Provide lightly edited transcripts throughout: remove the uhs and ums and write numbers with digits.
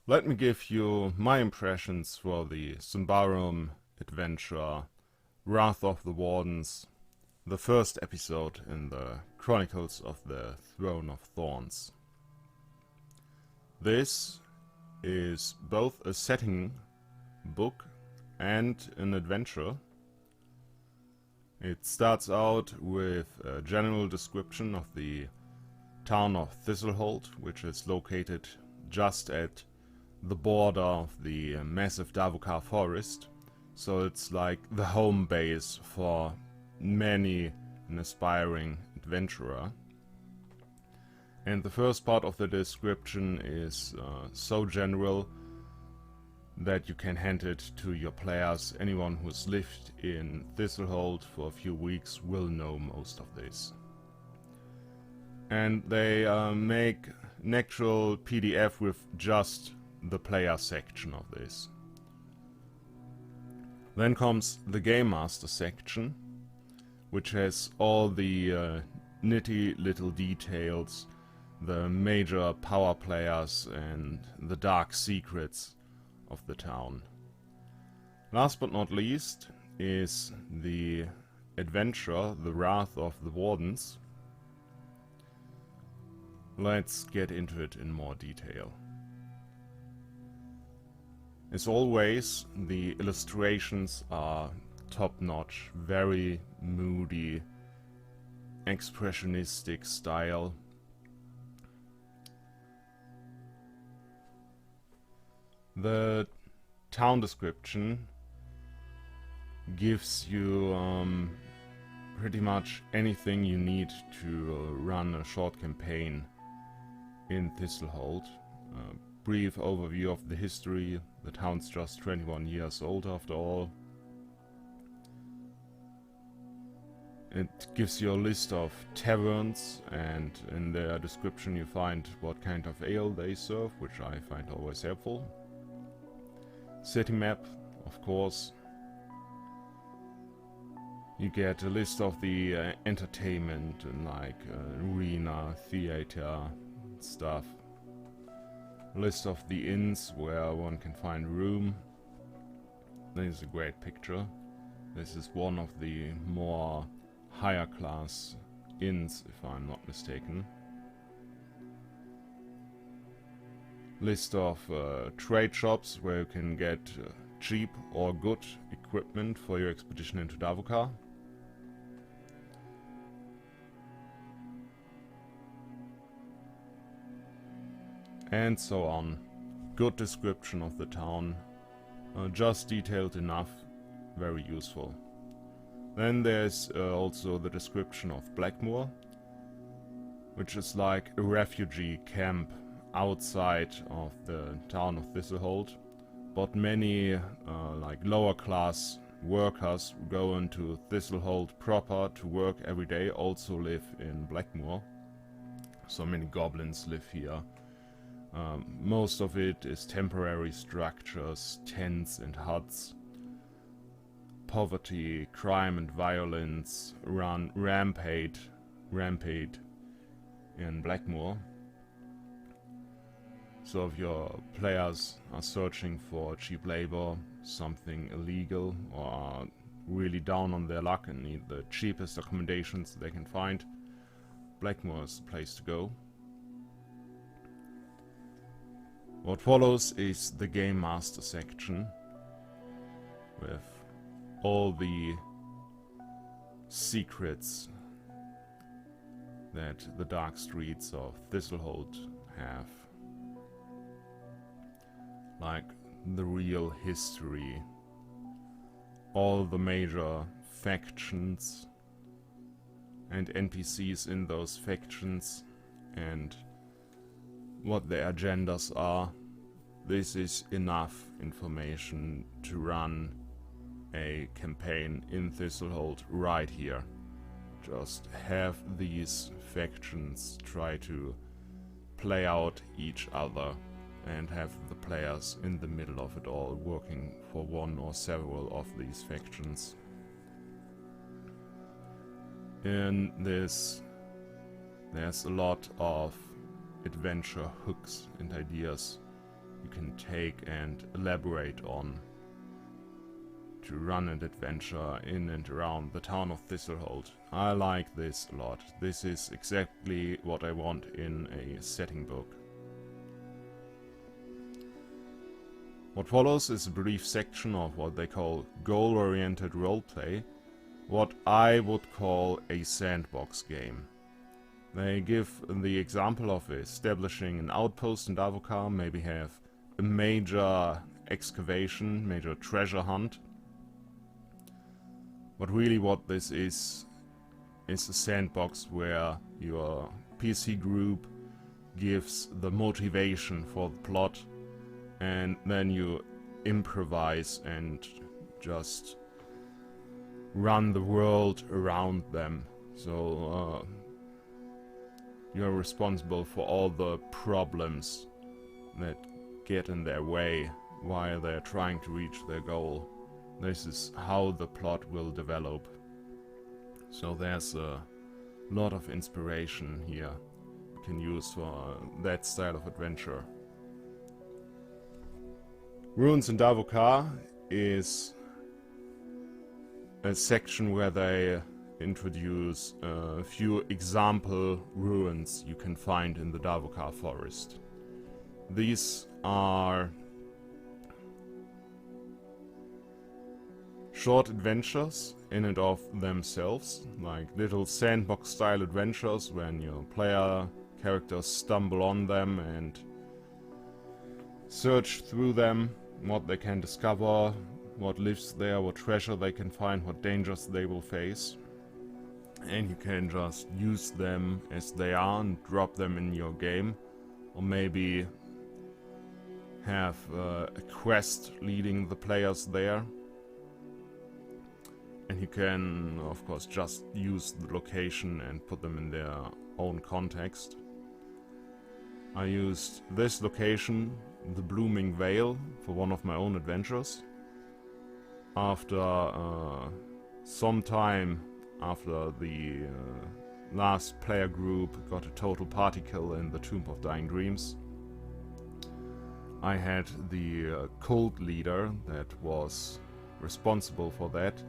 Let me give you my impressions for the Symbaroum adventure Wrath of the Wardens, the first episode in the Chronicles of the Throne of Thorns. This is both a setting book and an adventure. It starts out with a general description of the town of Thistle Hold, which is located just at the border of the massive Davokar forest, so it's like the home base for many an aspiring adventurer. And the first part of the description is so general that you can hand it to your players. Anyone who's lived in Thistle Hold for a few weeks will know most of this. And they make an actual PDF with just the player section of this. Then comes the Game Master section, which has all the nitty little details, the major power players and the dark secrets of the town. Last but not least is the adventure, the Wrath of the Wardens. Let's get into it in more detail. As always, the illustrations are top-notch, very moody, expressionistic style. The town description gives you pretty much anything you need to run a short campaign in Thistle Hold. Brief overview of the history. The town's just 21 years old after all. It gives you a list of taverns, and in their description you find what kind of ale they serve, which I find always helpful. City map, of course. You get a list of the entertainment and like arena, theater stuff. List of the inns where one can find room. This is a great picture. This is one of the more higher class inns, if I'm not mistaken. List of trade shops where you can get cheap or good equipment for your expedition into Davokar. And so on. Good description of the town, just detailed enough, very useful. Then there's also the description of Blackmoor, which is like a refugee camp outside of the town of Thistle Hold, but many like lower class workers who go into Thistle Hold proper to work every day also live in Blackmoor. So many goblins live here. Most of it is temporary structures, tents and huts. Poverty, crime and violence run rampant in Blackmoor. So if your players are searching for cheap labor, something illegal, or are really down on their luck and need the cheapest accommodations they can find, Blackmoor is the place to go. What follows is the Game Master section with all the secrets that the dark streets of Thistle Hold have. Like the real history, all the major factions and NPCs in those factions, and what their agendas are. This is enough information to run a campaign in Thistle Hold right here. Just have these factions try to play out each other and have the players in the middle of it all working for one or several of these factions. In this, there's a lot of adventure hooks and ideas you can take and elaborate on to run an adventure in and around the town of Thistle Hold. I like this a lot. This is exactly what I want in a setting book. What follows is a brief section of what they call goal-oriented roleplay, what I would call a sandbox game. They give the example of establishing an outpost in Davokar, maybe have a major excavation, major treasure hunt. But really what this is a sandbox where your PC group gives the motivation for the plot, and then you improvise and just run the world around them. So you're responsible for all the problems that get in their way while they're trying to reach their goal. This is how the plot will develop. So there's a lot of inspiration here you can use for that style of adventure. Ruins in Davokar is a section where they introduce a few example ruins you can find in the Davokar forest. These are short adventures in and of themselves, like little sandbox style adventures when your player characters stumble on them and search through them, what they can discover, what lives there, what treasure they can find, what dangers they will face. And you can just use them as they are and drop them in your game, or maybe have a quest leading the players there. And you can, of course, just use the location and put them in their own context. I used this location, the Blooming Vale, for one of my own adventures. After some time after the last player group got a total party kill in the Tomb of Dying Dreams, I had the cult leader that was responsible for that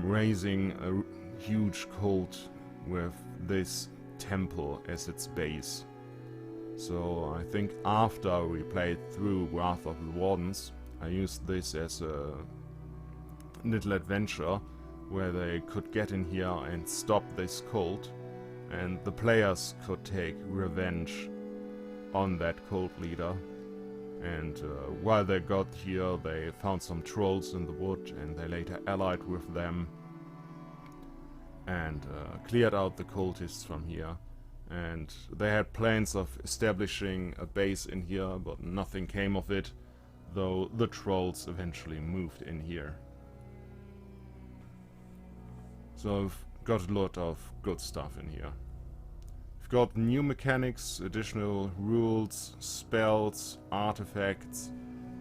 raising a huge cult with this temple as its base. So I think after we played through Wrath of the Wardens, I used this as a little adventure where they could get in here and stop this cult, and the players could take revenge on that cult leader. And while they got here, they found some trolls in the wood, and they later allied with them and cleared out the cultists from here. And they had plans of establishing a base in here, but nothing came of it, though the trolls eventually moved in here. So I've got a lot of good stuff in here. We've got new mechanics, additional rules, spells, artifacts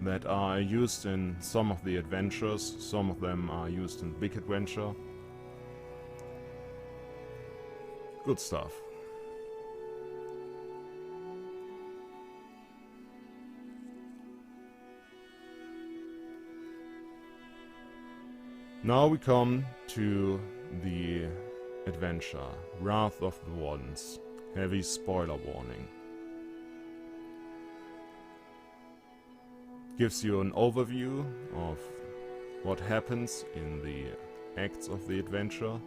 that are used in some of the adventures. Some of them are used in Big Adventure. Good stuff. Now we come to the adventure, Wrath of the Wardens. Heavy spoiler warning. Gives you an overview of what happens in the acts of the adventure,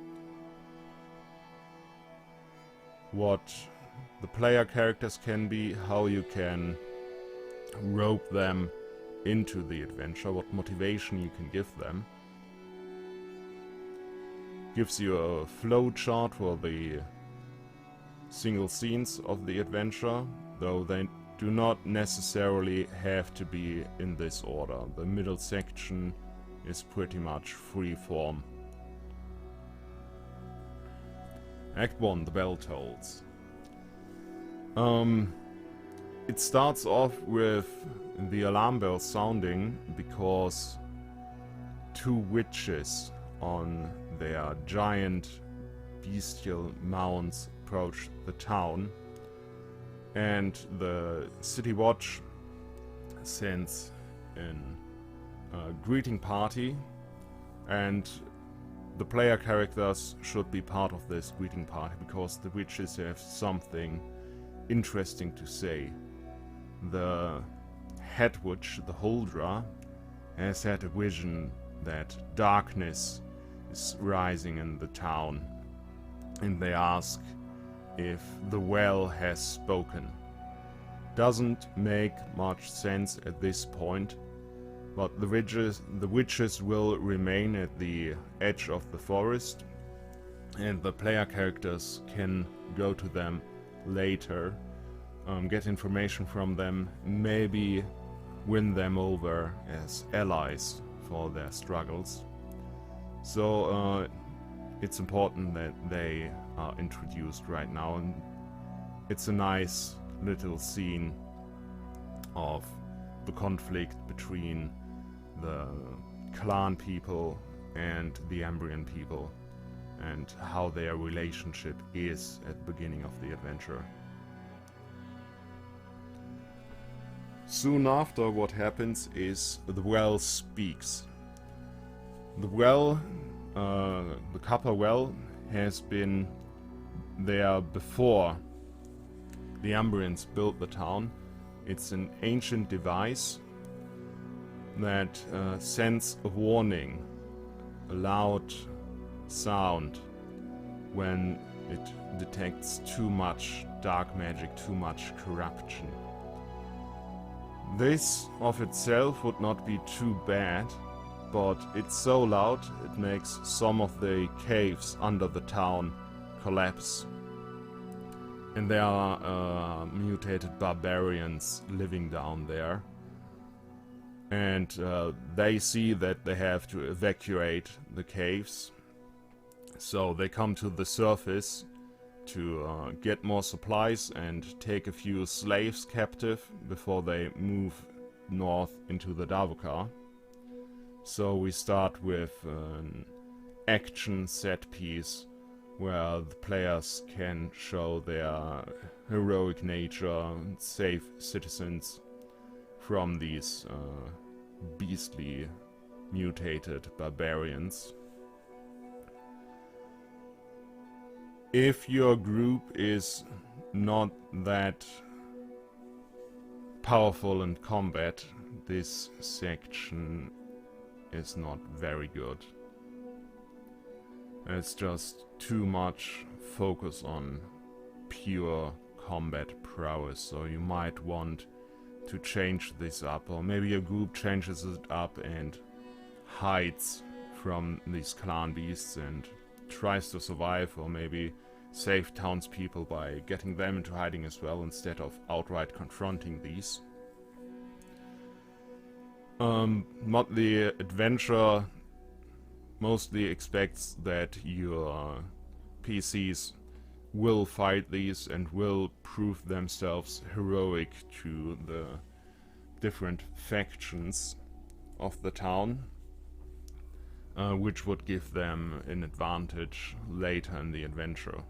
what the player characters can be, how you can rope them into the adventure, what motivation you can give them. Gives you a flow chart for the single scenes of the adventure, though they do not necessarily have to be in this order. The middle section is pretty much free form. Act 1, the bell tolls. It starts off with the alarm bell sounding because two witches on their giant bestial mounts approach the town, and the city watch sends an greeting party, and the player characters should be part of this greeting party because the witches have something interesting to say. The head witch, the Holdra, has had a vision that darkness is rising in the town, and they ask if the well has spoken. Doesn't make much sense at this point, but the witches will remain at the edge of the forest, and the player characters can go to them later, get information from them, maybe win them over as allies for their struggles. So it's important that they are introduced right now, and it's a nice little scene of the conflict between the clan people and the Ambrian people, and how their relationship is at the beginning of the adventure. Soon after, what happens is the well speaks. The well, the copper well, has been there before the Ambrians built the town. It's an ancient device that sends a warning, a loud sound, when it detects too much dark magic, too much corruption. This of itself would not be too bad, but it's so loud it makes some of the caves under the town collapse. And there are mutated barbarians living down there. And they see that they have to evacuate the caves. So they come to the surface to get more supplies and take a few slaves captive before they move north into the Davokar. So we start with an action set piece where the players can show their heroic nature and save citizens from these beastly mutated barbarians. If your group is not that powerful in combat, this section is not very good. It's just too much focus on pure combat prowess, so you might want to change this up, or maybe your group changes it up and hides from these clan beasts and tries to survive, or maybe save townspeople by getting them into hiding as well instead of outright confronting these. But the adventure mostly expects that your PCs will fight these and will prove themselves heroic to the different factions of the town, which would give them an advantage later in the adventure.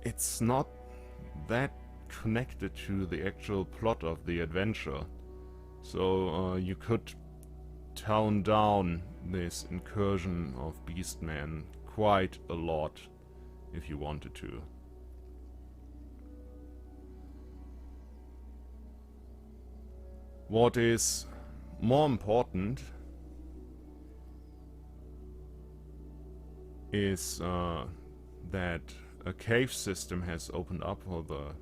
It's not that connected to the actual plot of the adventure, so you could tone down this incursion of beastmen quite a lot if you wanted to. What is more important is that a cave system has opened up for the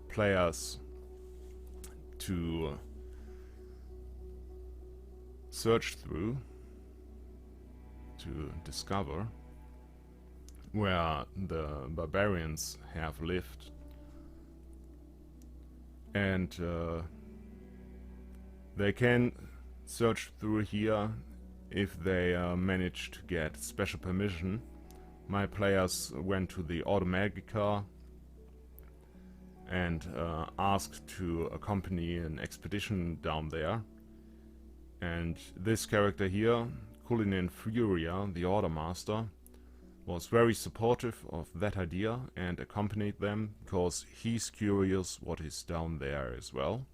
players to search through, to discover where the barbarians have lived. And they can search through here if they manage to get special permission. My players went to the Automagica and asked to accompany an expedition down there. And this character here, Cullinan Furia, the Order Master, was very supportive of that idea and accompanied them, because he's curious what is down there as well.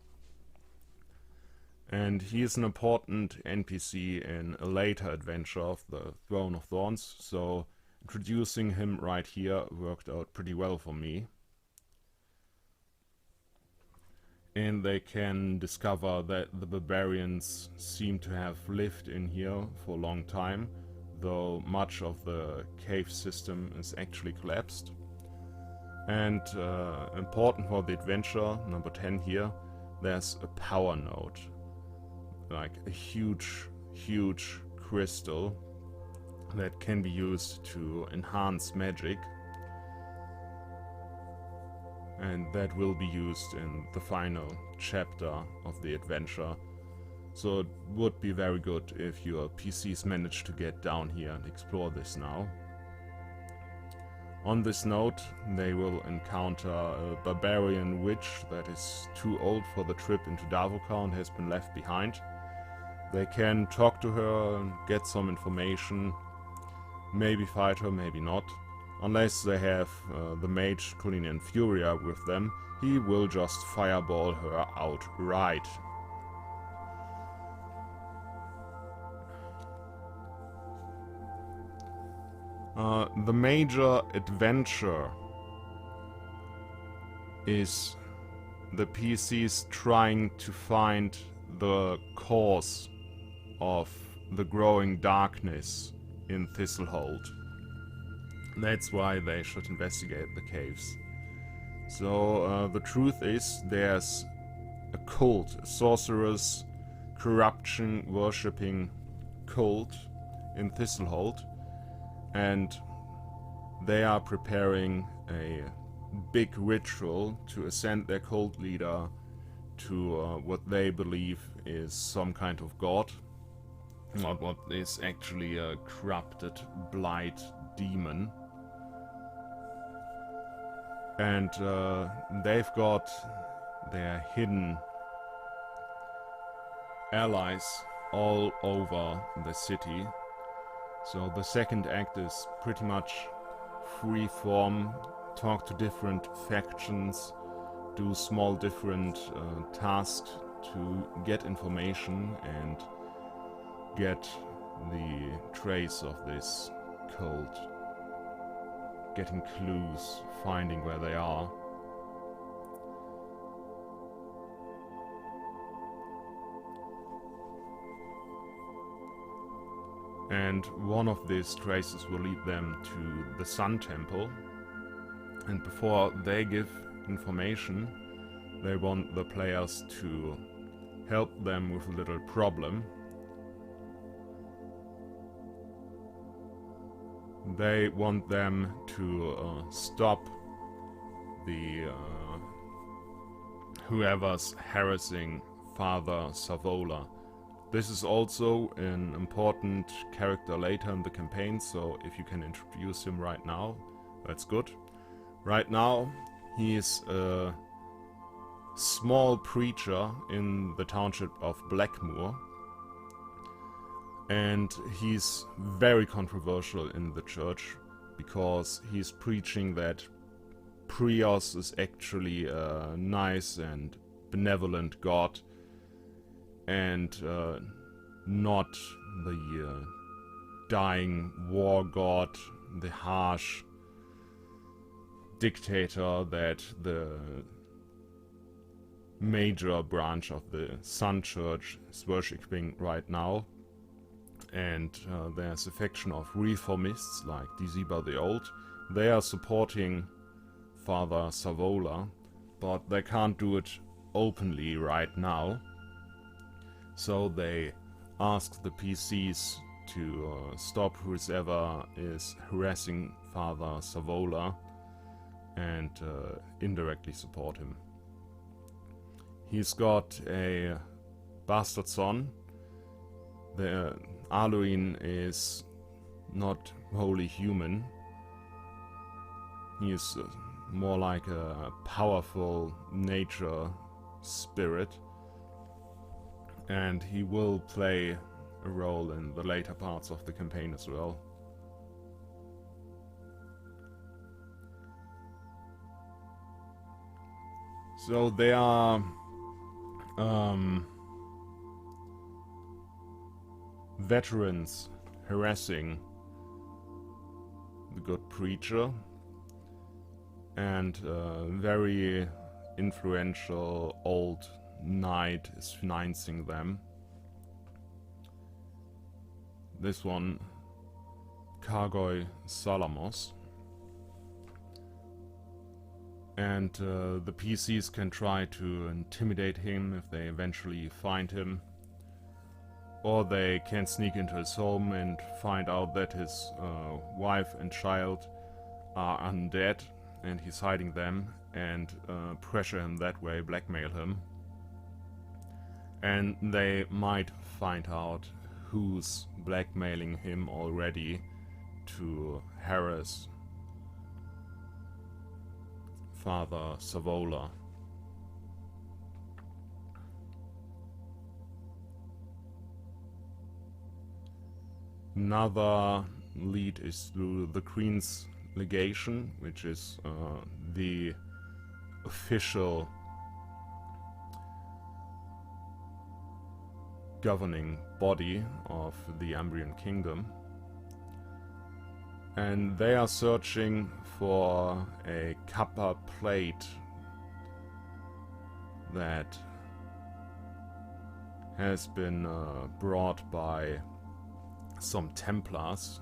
And he is an important NPC in a later adventure of the Throne of Thorns, so introducing him right here worked out pretty well for me. And they can discover that the barbarians seem to have lived in here for a long time, though much of the cave system is actually collapsed. And important for the adventure, number 10 here, there's a power node. Like a huge crystal that can be used to enhance magic. And that will be used in the final chapter of the adventure. So it would be very good if your PCs manage to get down here and explore this now. On this note, they will encounter a barbarian witch that is too old for the trip into Davokar and has been left behind. They can talk to her and get some information, maybe fight her, maybe not. Unless they have the mage Cullinan Furia with them, he will just fireball her outright. The major adventure is the PCs trying to find the cause of the growing darkness in Thistle Hold. That's why they should investigate the caves. So the truth is, there's a cult, a sorceress, corruption worshipping cult in Thistle Hold, and they are preparing a big ritual to ascend their cult leader to what they believe is some kind of god, not what is actually a corrupted blight demon. And they've got their hidden allies all over the city. So the second act is pretty much free form, talk to different factions, do small different tasks to get information and get the trace of this cult. Getting clues, finding where they are. And one of these traces will lead them to the Sun Temple. And before they give information, they want the players to help them with a little problem. They want them to stop the whoever's harassing Father Savola. This is also an important character later in the campaign, so if you can introduce him right now, that's good. Right now, he is a small preacher in the township of Blackmoor. And he's very controversial in the church, because he's preaching that Prios is actually a nice and benevolent god, and not the dying war god, the harsh dictator that the major branch of the Sun Church is worshipping right now. And there's a faction of reformists like Sebbaa the Old. They are supporting Father Savola, but they can't do it openly right now. So they ask the PCs to stop whoever is harassing Father Savola and indirectly support him. He's got a bastard son. The Aluin is not wholly human. He is more like a powerful nature spirit, and he will play a role in the later parts of the campaign as well. So they are veterans harassing the good preacher, and a very influential old knight is financing them. This one, Kargoy Salamos. And the PCs can try to intimidate him if they eventually find him. Or they can sneak into his home and find out that his wife and child are undead and he's hiding them, and pressure him that way, blackmail him. And they might find out who's blackmailing him already to harass Father Savola. Another lead is through the Queen's Legation, which is the official governing body of the Umbrian Kingdom. And they are searching for a copper plate that has been brought by some Templars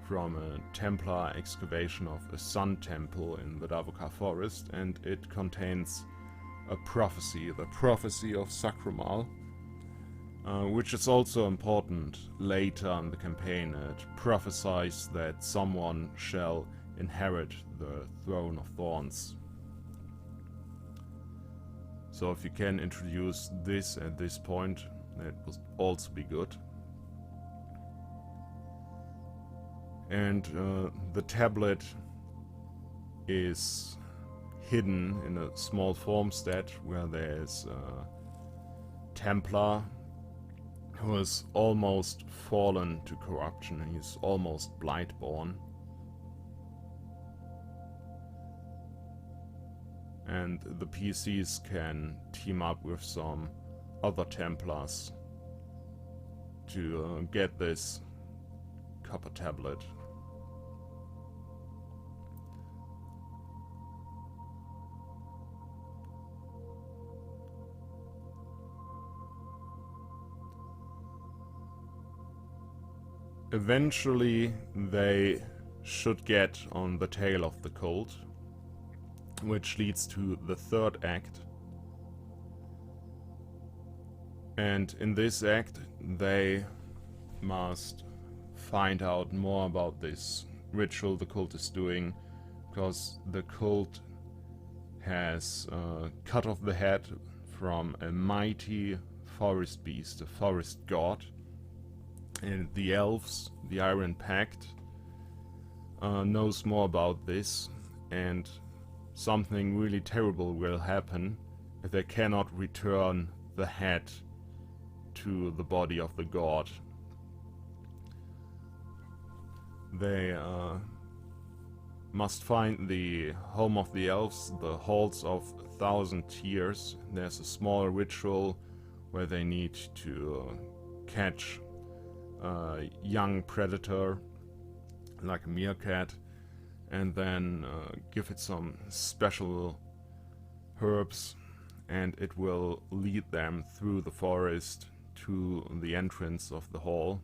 from a Templar excavation of a sun temple in the Davokar forest, and it contains a prophecy, the prophecy of Sacramal, which is also important later in the campaign. It prophesies that someone shall inherit the Throne of Thorns. So if you can introduce this at this point, that would also be good. And the tablet is hidden in a small farmstead where there is a Templar who has almost fallen to corruption. He's almost Blightborn. And the PCs can team up with some other Templars to get this copper tablet. Eventually they should get on the tail of the cult, which leads to the third act. And in this act they must find out more about this ritual the cult is doing, because the cult has cut off the head from a mighty forest beast, a forest god. And the elves, the Iron Pact, knows more about this, and something really terrible will happen if they cannot return the head to the body of the god. They must find the home of the elves, the halls of 1,000 Tears. There's a small ritual where they need to catch a young predator, like a meerkat, and then give it some special herbs, and it will lead them through the forest to the entrance of the hall.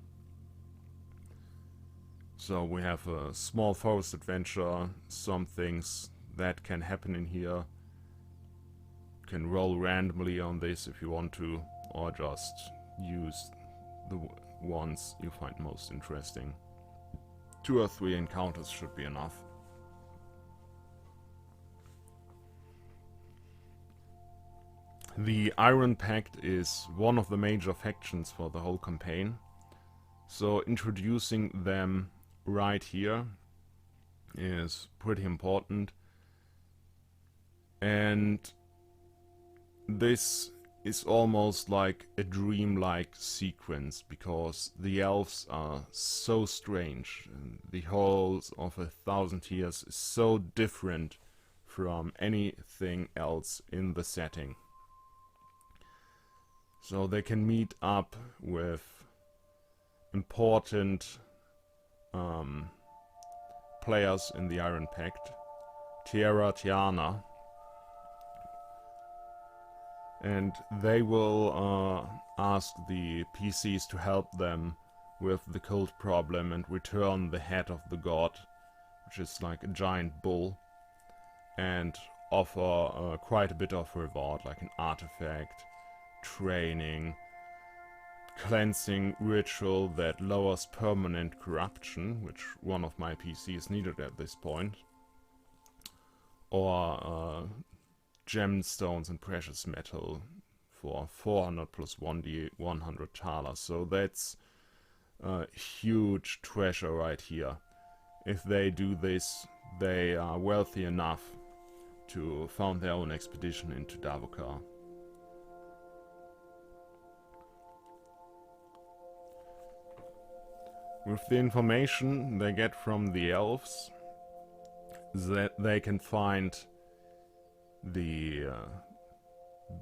So we have a small forest adventure, some things that can happen in here. You can roll randomly on this if you want to, or just use the ones you find most interesting. 2 or 3 encounters should be enough. The Iron Pact is one of the major factions for the whole campaign, so introducing them right here is pretty important. And this is almost like a dreamlike sequence, because the elves are so strange. The halls of 1,000 Years is so different from anything else in the setting. So they can meet up with important players in the Iron Pact, Tierra Tiana, and they will ask the PCs to help them with the cult problem and return the head of the god, which is like a giant bull, and offer quite a bit of reward, like an artifact, training, cleansing ritual that lowers permanent corruption, which one of my PCs needed at this point, or gemstones and precious metal for 400 plus 1d 100 thalers. So that's a huge treasure right here. If they do this, they are wealthy enough to found their own expedition into Davokar. With the information they get from the elves, that they can find the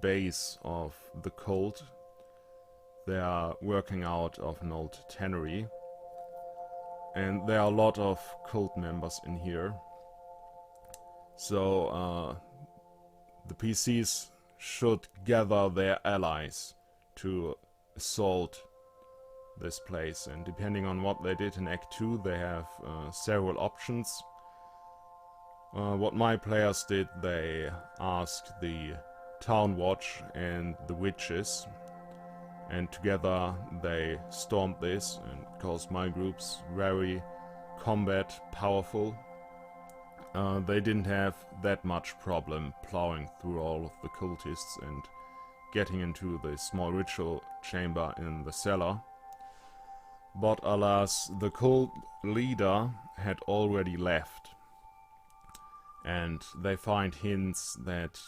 base of the cult. They are working out of an old tannery, and there are a lot of cult members in here. So the PCs should gather their allies to assault this place, and depending on what they did in Act 2, they have several options. What my players did, they asked the Town Watch and the witches, and together they stormed this, and because my group's very combat powerful, they didn't have that much problem plowing through all of the cultists and getting into the small ritual chamber in the cellar. But alas, the cult leader had already left, and they find hints that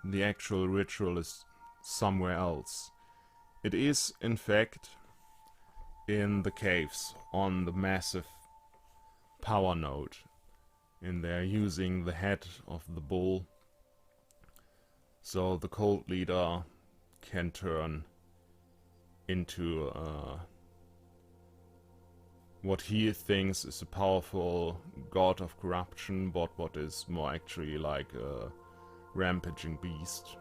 the actual ritual is somewhere else. It is, in fact, in the caves on the massive power node, and they're using the head of the bull, so the cult leader can turn into what he thinks is a powerful god of corruption, but what is more actually like a rampaging beast.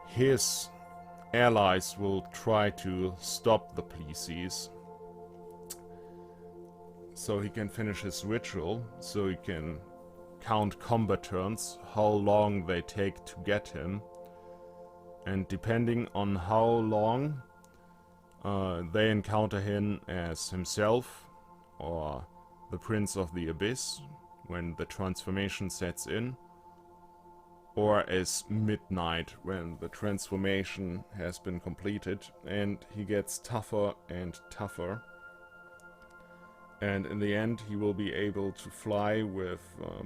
His allies will try to stop the PCs so he can finish his ritual, so he can count combat turns, how long they take to get him, and depending on how long they encounter him as himself or the Prince of the Abyss when the transformation sets in, or as Midnight when the transformation has been completed and he gets tougher and tougher. And in the end he will be able to fly with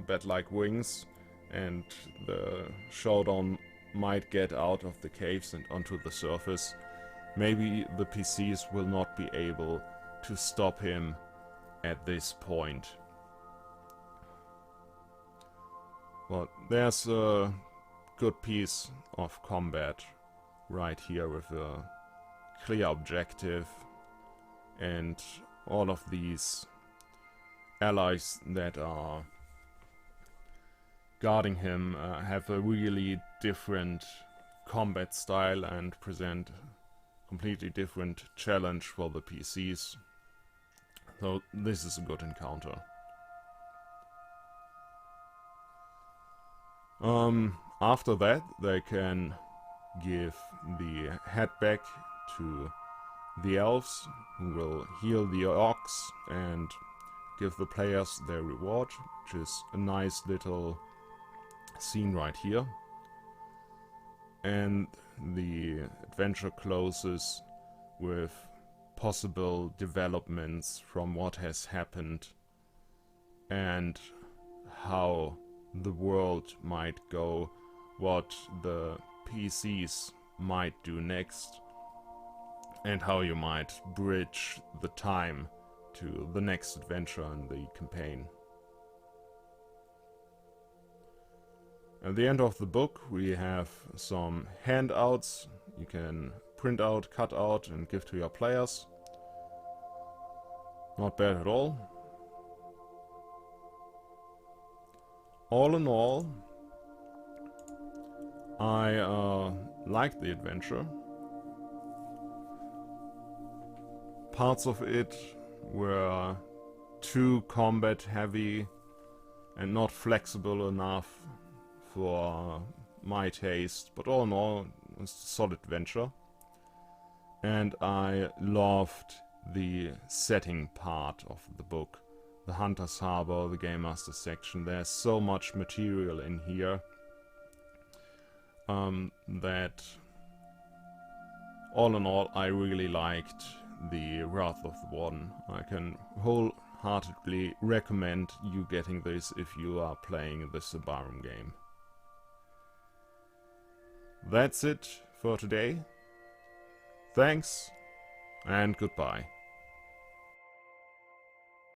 bat-like wings, and the showdown might get out of the caves and onto the surface. Maybe the PCs will not be able to stop him at this point. But there's a good piece of combat right here with a clear objective, and all of these allies that are guarding him have a really different combat style and present completely different challenge for the PCs. So this is a good encounter. After that, they can give the head back to the elves, who will heal the orcs and give the players their reward, which is a nice little scene right here. And the adventure closes with possible developments from what has happened and how the world might go, what the PCs might do next, and how you might bridge the time to the next adventure in the campaign. At the end of the book we have some handouts you can print out, cut out and give to your players. Not bad at all. All in all, I liked the adventure. Parts of it were too combat heavy and not flexible enough for my taste, but all in all, it was a solid adventure. And I loved the setting part of the book. The Hunter's Harbor, the Game Master section. There's so much material in here that all in all I really liked the Wrath of the Warden. I can wholeheartedly recommend you getting this if you are playing the Symbaroum game. That's it for today. Thanks and goodbye.